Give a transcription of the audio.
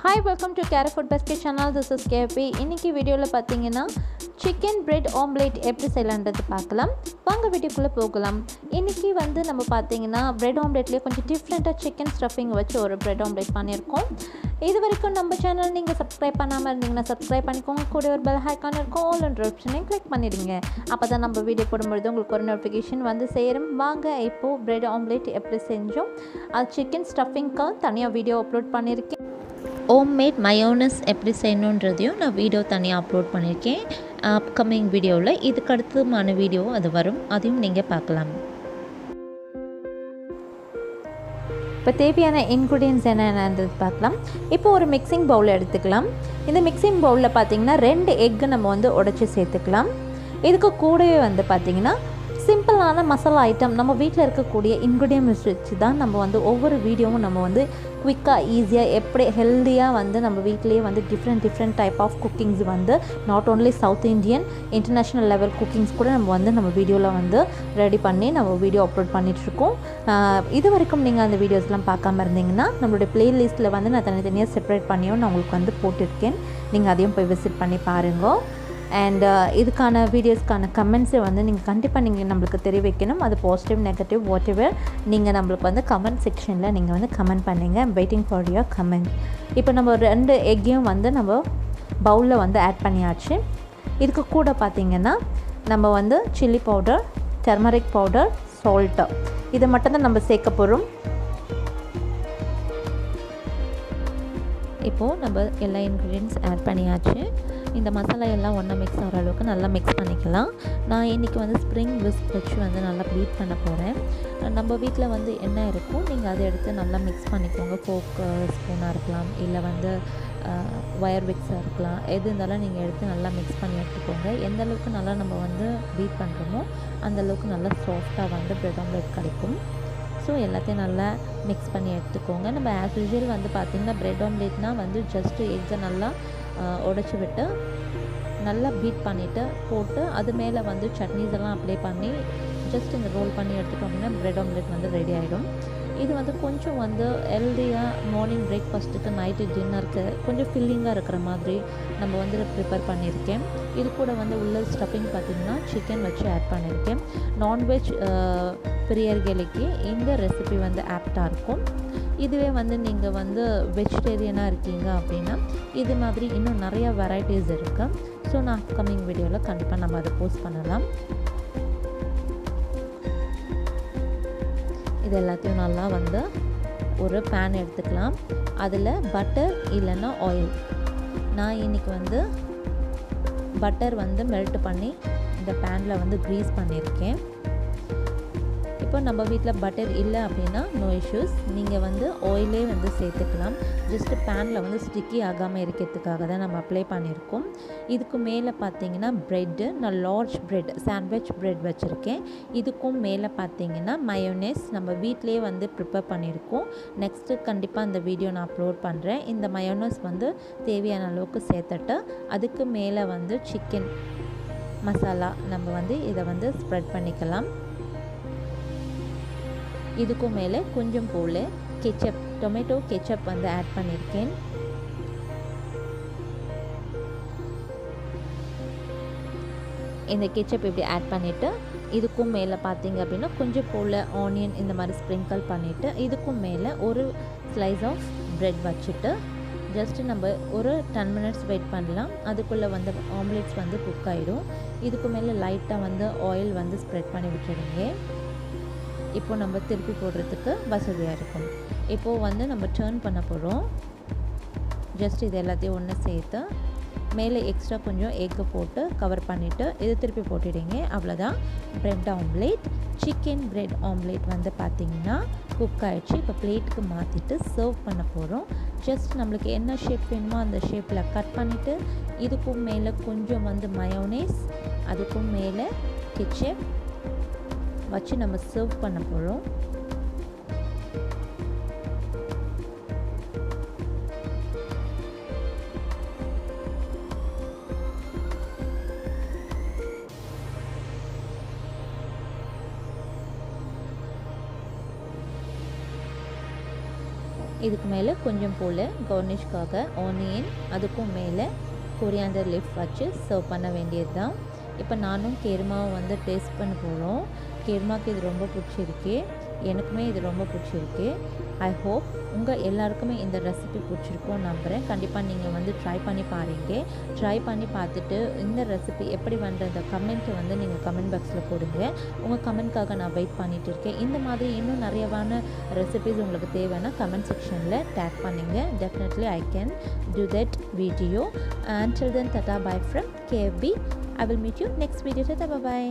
Hi, welcome to Keru Food Basket channel. This is KP. இன்னைக்கு வீடியோல பாத்தீங்கன்னா chicken bread omelet எப்படி செய்யலாம்ன்றது பார்க்கலாம். வாங்க வீடியோக்குள்ள போகலாம். இன்னைக்கு வந்து நம்ம பாத்தீங்கன்னா bread omeletலயே கொஞ்சம் டிஃபரண்டா chicken stuffing வச்சு ஒரு bread omelet பண்ணியிருக்கோம். இதுவரைக்கும் நம்ம சேனல் நீங்க subscribe பண்ணாம இருந்தீங்கன்னா subscribe பண்ணிக்கோங்க. கூட ஒரு bell icon இருக்கும். all and option click பண்ணிடுங்க. அப்பதான் நம்ம வீடியோ போடும்போது உங்களுக்கு ஒரு notification வந்து சேரும். வாங்க இப்போ bread omelet எப்படி செஞ்சோம். chicken stuffingக்கு தனியா வீடியோ அப்லோட் பண்ணிருக்கேன். ஹோம்மேட் மயோனஸ் எப்படி செய்யணுன்றதையும் நான் வீடியோ தனியாக அப்லோட் பண்ணியிருக்கேன். அப்கமிங் வீடியோவில் இதுக்கு அடுத்தமான வீடியோ அது வரும், அதையும் நீங்கள் பார்க்கலாம். இப்போ தேவையான இன்க்ரீடியன்ட்ஸ் என்னென்னன்றது பார்க்கலாம். இப்போ ஒரு மிக்சிங் பவுல் எடுத்துக்கலாம். இந்த மிக்சிங் பவுலில் பார்த்திங்கன்னா 2 எக்கு நம்ம வந்து உடைச்சி சேர்த்துக்கலாம். இதுக்கு கூடவே வந்து பார்த்திங்கன்னா சிம்பிளான மசாலா ஐட்டம் நம்ம வீட்டில் இருக்கக்கூடிய இன்க்ரீடியன்ட்ஸ் வச்சு தான் நம்ம வந்து ஒவ்வொரு வீடியோவும் நம்ம வந்து குவிக்காக ஈஸியாக எப்படி ஹெல்த்தியாக வந்து நம்ம வீட்டிலேயே வந்து டிஃப்ரெண்ட் டைப் ஆஃப் குக்கிங்ஸ் வந்து not only south Indian international level cookings கூட நம்ம வீடியோவில் வந்து ரெடி பண்ணி நம்ம வீடியோ அப்லோட் பண்ணிகிட்ருக்கோம். இது வரைக்கும் நீங்கள் அந்த வீடியோஸ்லாம் பார்க்காம இருந்தீங்கன்னா நம்மளுடைய ப்ளேலிஸ்ட்டில் வந்து நான் தனித்தனியாக செப்பரேட் பண்ணியும் நான் உங்களுக்கு வந்து போட்டிருக்கேன். நீங்கள் அதையும் போய் விசிட் பண்ணி பாருங்கள். அண்ட் இதுக்கான வீடியோஸ்க்கான கமெண்ட்ஸை வந்து நீங்கள் கண்டிப்பாக நீங்கள் நம்மளுக்கு தெரிவிக்கணும். அது பாசிட்டிவ் நெகட்டிவ் வாட் எவர் நீங்கள் நம்மளுக்கு வந்து கமெண்ட் செக்ஷனில் நீங்கள் வந்து கமெண்ட் பண்ணுங்க. Waiting for your comment. இப்போ நம்ம 2 எக்கையும் வந்து நம்ம பவுலில் வந்து ஆட் பண்ணியாச்சு. இதுக்கு கூட பார்த்திங்கன்னா நம்ம வந்து chilli powder, turmeric powder, salt இதை மட்டும்தான் நம்ம சேர்க்க போகிறோம். இப்போது நம்ம எல்லா இன்க்ரீடியன்ட்ஸ் ஆட் பண்ணியாச்சு. இந்த மசாலா எல்லாம் ஒன்றா மிக்ஸ் ஆகிற அளவுக்கு நல்லா மிக்ஸ் பண்ணிக்கலாம். நான் இன்றைக்கி வந்து ஸ்ப்ரிங் விஸ்க் வச்சு வந்து நல்லா பீட் பண்ண போகிறேன். நம்ம வீட்டில் வந்து என்ன இருக்கும் நீங்கள் அதை எடுத்து நல்லா மிக்ஸ் பண்ணிக்கோங்க. ஃபோக் ஸ்பூனாக இருக்கலாம், இல்லை வந்து ஒயர் விக்ஸாக இருக்கலாம், எது இருந்தாலும் நீங்கள் எடுத்து நல்லா மிக்ஸ் பண்ணி எடுத்துக்கோங்க. எந்த அளவுக்கு நல்லா நம்ம வந்து பீட் பண்ணுறோமோ அந்தளவுக்கு நல்லா சாஃப்டாக வந்து பிரெட் ஆம்லெட் கிடைக்கும். ஸோ எல்லாத்தையும் நல்லா மிக்ஸ் பண்ணி எடுத்துக்கோங்க. நம்ம ஆஸ் யூஷுவல் வந்து பார்த்திங்கன்னா பிரெட் ஆம்லேட்னால் வந்து ஜஸ்ட்டு எக்கை நல்லா உடச்சி விட்டு நல்லா பீட் பண்ணிவிட்டு போட்டு அது மேலே வந்து சட்னிஸ் எல்லாம் அப்ளை பண்ணி ஜஸ்ட் இந்த ரோல் பண்ணி எடுத்துட்டோம் அப்படின்னா பிரெட் ஆம்லேட் வந்து ரெடி ஆகிடும். இது வந்து கொஞ்சம் வந்து ஹெல்தியாக மார்னிங் பிரேக்ஃபாஸ்ட்டுக்கு நைட்டு டின்னருக்கு கொஞ்சம் ஃபில்லிங்காக இருக்கிற மாதிரி நம்ம வந்து ப்ரிப்பேர் பண்ணியிருக்கேன். இது கூட வந்து உள்ள ஸ்டஃபிங் பார்த்திங்கன்னா சிக்கன் வச்சு ஆட் பண்ணியிருக்கேன். நான்வெஜ் பிரியர்களுக்கு இந்த ரெசிபி வந்து ஆப்டாக இருக்கும். இதுவே வந்து நீங்கள் வந்து வெஜிடேரியனாக இருக்கீங்க அப்படின்னா இது மாதிரி இன்னும் நிறையா வெரைட்டிஸ் இருக்குது. ஸோ நான் அப்கமிங் வீடியோவில் கண்டிப்பாக நம்ம அதை போஸ்ட் பண்ணலாம். இது எல்லாத்தையும் நல்லா வந்து ஒரு பேன் எடுத்துக்கலாம். அதில் பட்டர் இல்லைன்னா ஆயில், நான் இன்றைக்கி வந்து பட்டர் வந்து மெல்ட் பண்ணி இந்த பேனில் வந்து க்ரீஸ் பண்ணியிருக்கேன். இப்போ நம்ம வீட்டில் பட்டர் இல்லை அப்படின்னா நோ இஷ்யூஸ், நீங்கள் வந்து ஆயிலே வந்து சேர்த்துக்கலாம். ஜஸ்ட்டு பேனில் வந்து ஸ்டிக்கி ஆகாமல் இருக்கிறதுக்காக தான் நம்ம அப்ளை பண்ணியிருக்கோம். இதுக்கு மேலே பார்த்தீங்கன்னா ப்ரெட்டு, நான் லார்ஜ் ப்ரெட் சாண்ட்விச் ப்ரெட் வச்சுருக்கேன். இதுக்கும் மேலே பார்த்தீங்கன்னா மயோனேஸ் நம்ம வீட்டிலே வந்து ப்ரிப்பேர் பண்ணியிருக்கோம். நெக்ஸ்ட்டு கண்டிப்பாக அந்த வீடியோ நான் அப்லோட் பண்ணுறேன். இந்த மயோனேஸ் வந்து தேவையான அளவுக்கு சேர்த்துட்டு அதுக்கு மேலே வந்து சிக்கன் மசாலா நம்ம வந்து இதை வந்து ஸ்ப்ரெட் பண்ணிக்கலாம். இதுக்கும் மேலே கொஞ்சம் போல் கெச்சப், டொமேட்டோ கெச்சப் வந்து ஆட் பண்ணியிருக்கேன். இந்த கெச்சப் இப்படி ஆட் பண்ணிவிட்டு இதுக்கும் மேலே பார்த்தீங்க அப்படின்னா கொஞ்சம் போல் ஆனியன் இந்த மாதிரி ஸ்ப்ரிங்கிள் பண்ணிவிட்டு இதுக்கும் மேலே ஒரு ஸ்லைஸ் ஆஃப் ப்ரெட் வச்சுட்டு ஜஸ்ட்டு நம்ம ஒரு 10 மினிட்ஸ் வெயிட் பண்ணலாம். அதுக்குள்ளே வந்து ஆம்லேட்ஸ் வந்து குக் ஆகிடும். இதுக்கு மேலே லைட்டாக வந்து ஆயில் வந்து ஸ்ப்ரெட் பண்ணி விட்டுடுங்க. இப்போது நம்ம திருப்பி போடுறதுக்கு வசதியாக இருக்கும். இப்போது வந்து நம்ம டர்ன் பண்ண போகிறோம். ஜஸ்ட் இது எல்லாத்தையும் ஒன்று சேர்த்து மேலே எக்ஸ்ட்ரா கொஞ்சம் எக்கு போட்டு கவர் பண்ணிவிட்டு இது திருப்பி போட்டுடுங்க. அவ்வளோதான், bread omelette, chicken bread omelette வந்து பார்த்திங்கன்னா குக் ஆகிடுச்சு. இப்போ பிளேட்டுக்கு மாற்றிட்டு சர்வ் பண்ண போகிறோம். ஜஸ்ட் நம்மளுக்கு என்ன ஷேப் வேணுமோ அந்த ஷேப்பில் கட் பண்ணிவிட்டு இதுக்கும் மேலே கொஞ்சம் வந்து மயோனேஸ், அதுக்கும் மேலே கெச்சப் வச்சு நம்ம சர்வ் பண்ண போகிறோம். இதுக்கு மேலே கொஞ்சம் போல் கார்னிஷ்காக ஆனியன், அதுக்கும் மேலே கொரியாண்டர் லீஃப் வச்சு சர்வ் பண்ண வேண்டியது தான். இப்போ நானும் கேருமாவும் வந்து டேஸ்ட் பண்ண போகிறோம். கேருமாவுக்கு இது ரொம்ப பிடிச்சிருக்கு, எனக்குமே இது ரொம்ப பிடிச்சிருக்கு. ஐ ஹோப் உங்கள் எல்லாருக்குமே இந்த ரெசிபி பிடிச்சிருக்கும்னு நம்புகிறேன். கண்டிப்பாக நீங்கள் வந்து ட்ரை பண்ணி பாருங்கள். ட்ரை பண்ணி பார்த்துட்டு இந்த ரெசிபி எப்படி பண்ணுறத கமெண்ட்டை வந்து நீங்கள் கமெண்ட் பாக்ஸில் போடுங்க. உங்கள் கமெண்ட்காக நான் வெயிட் பண்ணிகிட்டு இருக்கேன். இந்த மாதிரி இன்னும் நிறையவான ரெசிபிஸ் உங்களுக்கு தேவைன்னா கமெண்ட் செக்ஷனில் டேக் பண்ணுங்கள். Definitely I can do that video. Until then, tata bye from KB. I will meet you next video. Tata bye bye.